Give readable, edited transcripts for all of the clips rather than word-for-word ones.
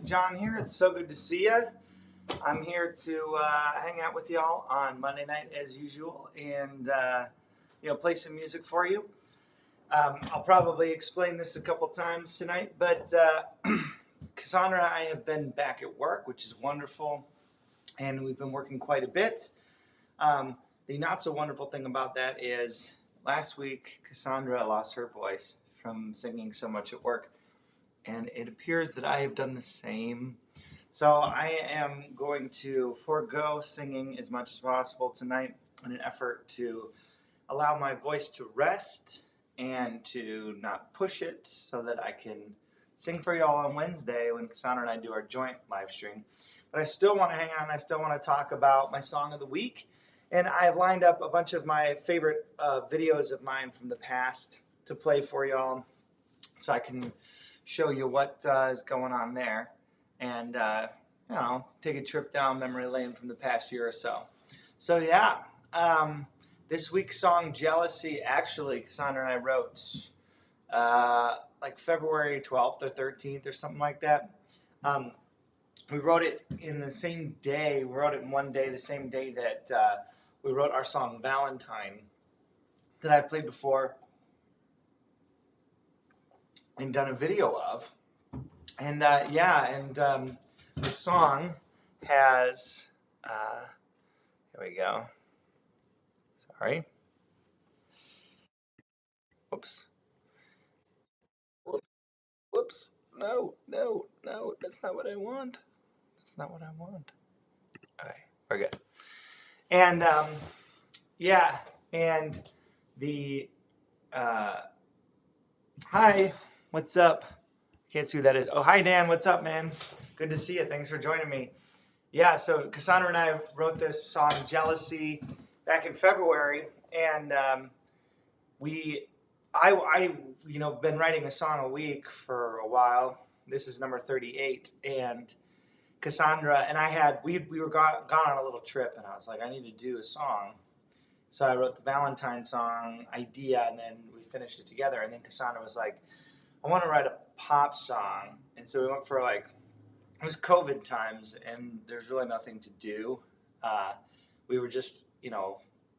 John here. It's so good to see you. I'm here to hang out with y'all on Monday night as usual, and play some music for you. I'll probably explain this a couple times tonight, but Cassandra and I have been back at work, which is wonderful, and we've been working quite a bit. The not so wonderful thing about that is last week Cassandra lost her voice from singing so much at work, and it appears that I have done the same. So I am going to forego singing as much as possible tonight in an effort to allow my voice to rest and to not push it so that I can sing for y'all on Wednesday when Cassandra and I do our joint live stream. But I still want to hang on. I still want to talk about my song of the week. And I've lined up a bunch of my favorite videos of mine from the past to play for y'all so I can show you what is going on there and take a trip down memory lane from the past year or so. So yeah, this week's song Jealousy, actually Cassandra and I wrote like February 12th or 13th or something like that. We wrote it in the same day. We wrote it in one day, the same day that we wrote our song Valentine that I played before and done a video of. And the song has, here we go. Sorry. Whoops. Whoops. No, that's not what I want. That's not what I want. Okay, we're good. And, and the, hi, what's up? Can't see who that is. Oh, hi, Dan. What's up, man? Good to see you. Thanks for joining me. Yeah, so Cassandra and I wrote this song, Jealousy, back in February, and I been writing a song a week for a while. This is number 38, and Cassandra and I we were gone on a little trip, and I was like, I need to do a song. So I wrote the Valentine song idea, and then we finished it together. And then Cassandra was like, I want to write a pop song, and so we went for it was COVID times, and there's really nothing to do. We were just,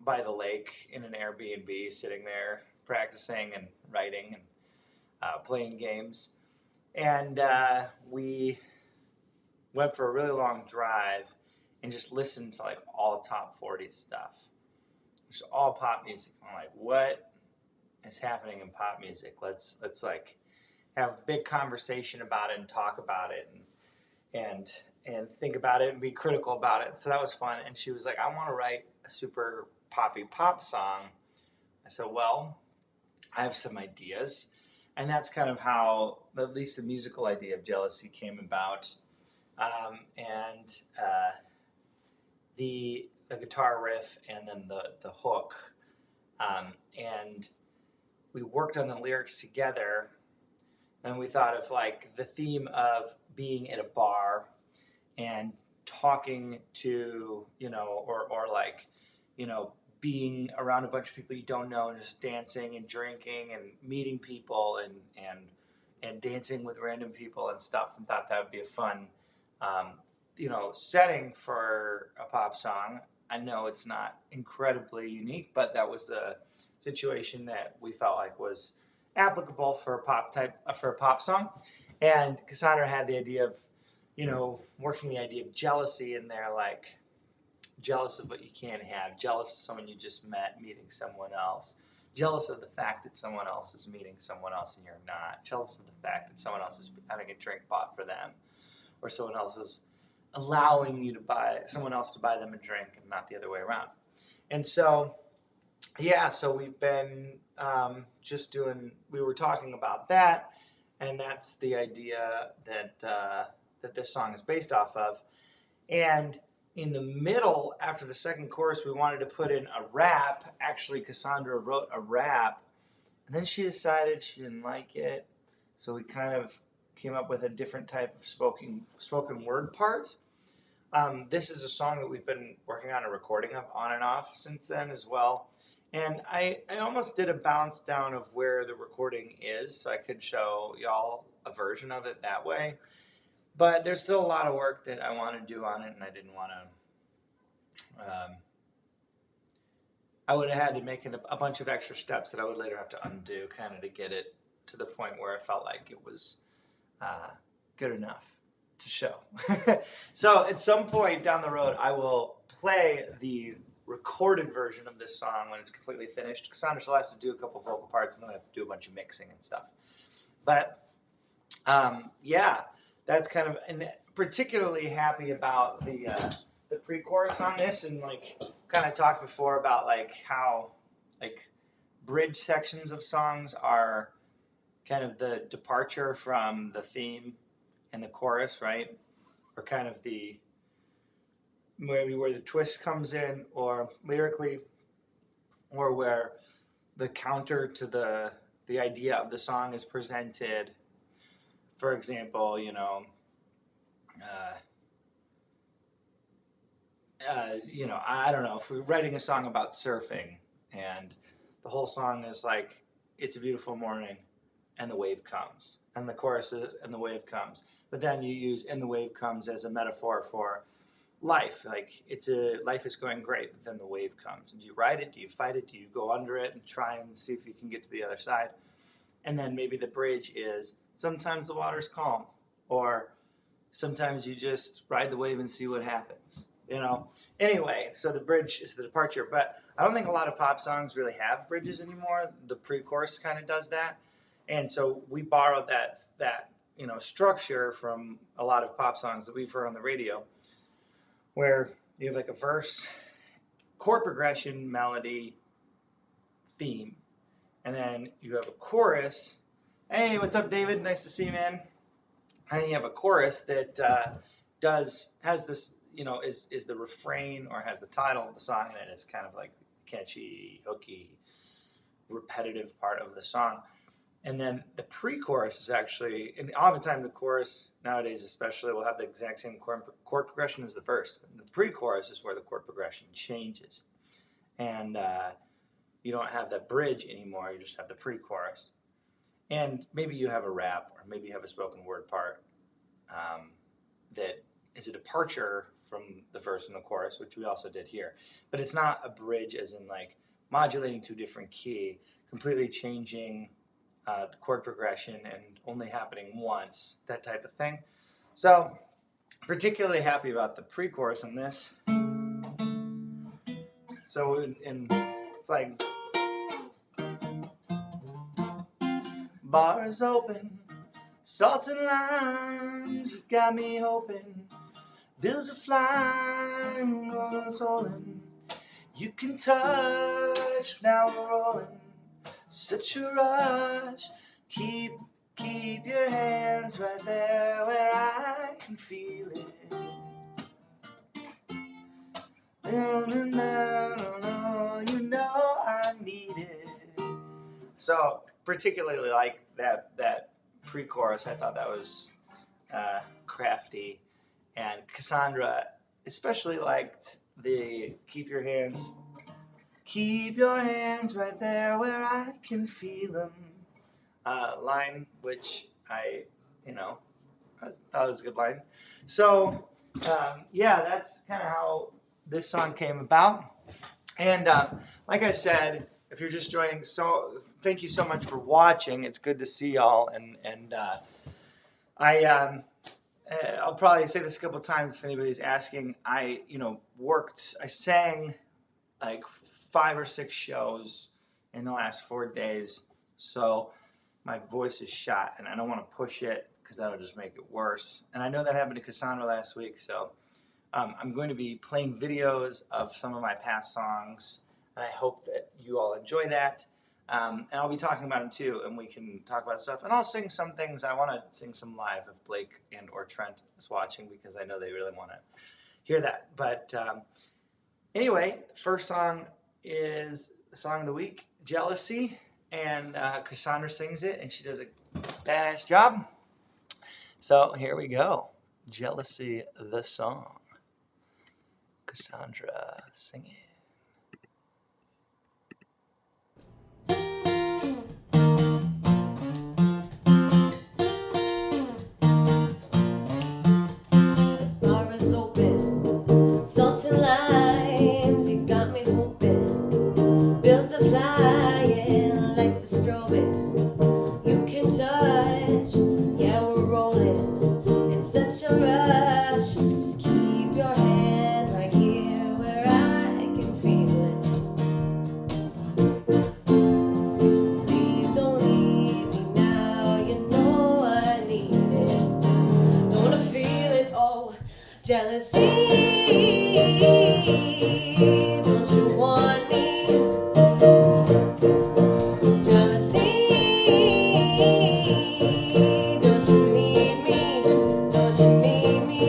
by the lake in an Airbnb, sitting there practicing and writing and playing games. And we went for a really long drive and just listened to all top 40 stuff. Just all pop music. I'm like, what is happening in pop music? Let's have a big conversation about it and talk about it and think about it and be critical about it. So that was fun. And she was like, I want to write a super poppy pop song. I said, well, I have some ideas. And that's kind of how at least the musical idea of Jealousy came about. The guitar riff and then the hook. And we worked on the lyrics together, and we thought of the theme of being at a bar and talking to, being around a bunch of people you don't know and just dancing and drinking and meeting people and dancing with random people and stuff, and thought that would be a fun, setting for a pop song. I know it's not incredibly unique, but that was the situation that we felt like was applicable for a pop song. And Cassandra had the idea of, working the idea of jealousy in there, jealous of what you can't have, jealous of someone you just met meeting someone else, jealous of the fact that someone else is meeting someone else and you're not, jealous of the fact that someone else is having a drink bought for them, or someone else is allowing someone else to buy them a drink and not the other way around. And so, so we've been we were talking about that, and that's the idea that this song is based off of. And in the middle, after the second chorus, we wanted to put in a rap. Actually, Cassandra wrote a rap, and then she decided she didn't like it, so we kind of came up with a different type of spoken word part. This is a song that we've been working on a recording of on and off since then as well. And I almost did a bounce down of where the recording is so I could show y'all a version of it that way. But there's still a lot of work that I want to do on it, and I didn't want to. I would have had to make a bunch of extra steps that I would later have to undo, kind of to get it to the point where I felt like it was good enough to show. So at some point down the road, I will play the recorded version of this song when it's completely finished. Cassandra still has to do a couple vocal parts, and then I have to do a bunch of mixing and stuff. But yeah, that's kind of, and particularly happy about the pre-chorus on this, and like kind of talked before about like how like bridge sections of songs are kind of the departure from the theme and the chorus, right? Or kind of the maybe where the twist comes in, or lyrically, or where the counter to the idea of the song is presented. For example, you know, I don't know, if we're writing a song about surfing and the whole song is like, it's a beautiful morning and the wave comes, and the chorus is, and the wave comes. But then you use "and the wave comes" as a metaphor for life. Like life is going great, but then the wave comes. And do you ride it? Do you fight it? Do you go under it and try and see if you can get to the other side? And then maybe the bridge is sometimes the water's calm, or sometimes you just ride the wave and see what happens. You know. Anyway, so the bridge is the departure, but I don't think a lot of pop songs really have bridges anymore. The pre-chorus kind of does that, and so we borrowed that structure from a lot of pop songs that we've heard on the radio, where you have like a verse, chord progression, melody, theme, and then you have a chorus. Hey, what's up, David? Nice to see you, man. And then you have a chorus that has this, is the refrain or has the title of the song in it. It's kind of like catchy, hooky, repetitive part of the song. And then the pre-chorus is actually, and oftentimes the chorus nowadays especially will have the exact same chord progression as the verse. The pre-chorus is where the chord progression changes. And you don't have that bridge anymore, you just have the pre-chorus. And maybe you have a rap, or maybe you have a spoken word part that is a departure from the verse and the chorus, which we also did here. But it's not a bridge as in like modulating to a different key, completely changing the chord progression and only happening once, that type of thing. So particularly happy about the pre-chorus in this. So it's like, bars open, salt and limes, you got me hoping. Bills are flying, rolling, rolling. You can touch, now we're rolling. Such a rush. Keep your hands right there where I can feel it. No, you know I need it. So particularly like that pre-chorus, I thought that was crafty, and Cassandra especially liked the keep your hands right there where I can feel them line, which I thought was a good line. So yeah, that's kind of how this song came about. And like I said, if you're just joining, so thank you so much for watching. It's good to see y'all, and I'll probably say this a couple times if anybody's asking. I sang like 5 or 6 shows in the last 4 days, so my voice is shot, and I don't want to push it because that'll just make it worse. And I know that happened to Cassandra last week, so I'm going to be playing videos of some of my past songs, and I hope that you all enjoy that. And I'll be talking about them too, and we can talk about stuff. And I'll sing some things. I want to sing some live if Blake and or Trent is watching, because I know they really want to hear that. But anyway, first song is the song of the week, Jealousy, and Cassandra sings it, and she does a badass job. So here we go. Jealousy, the song. Cassandra singing. such a rush. Just keep your hand right here where I can feel it. Please don't leave me now, you know I need it. Don't wanna feel it, oh, jealousy. Don't you want me? Jealousy. Don't you need me? Don't you need me?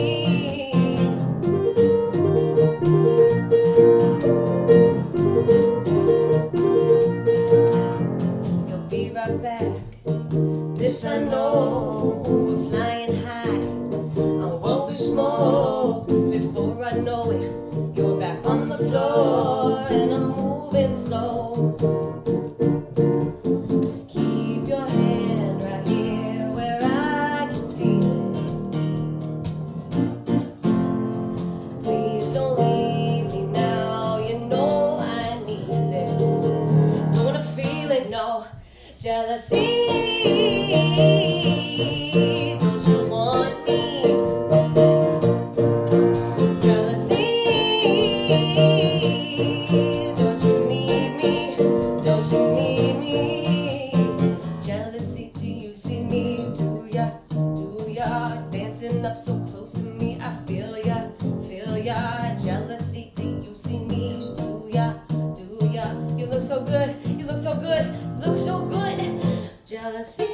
You'll be right back. This I know. We're flying high on what we smoke. Before I know it, you're back on the floor and I'm moving slow. Just keep your hand right here where I can feel it. Please don't leave me now, you know I need this. Don't wanna feel it, no. Jealousy. Don't you want me? Jealousy. Don't you need me? Don't you need me? Jealousy, do you see me? Do ya? Do ya? Dancing up so close to me, I feel ya, feel ya. Jealousy, do you see me? Do ya? Do ya? You look so good, you look so good, look so good. Jealousy.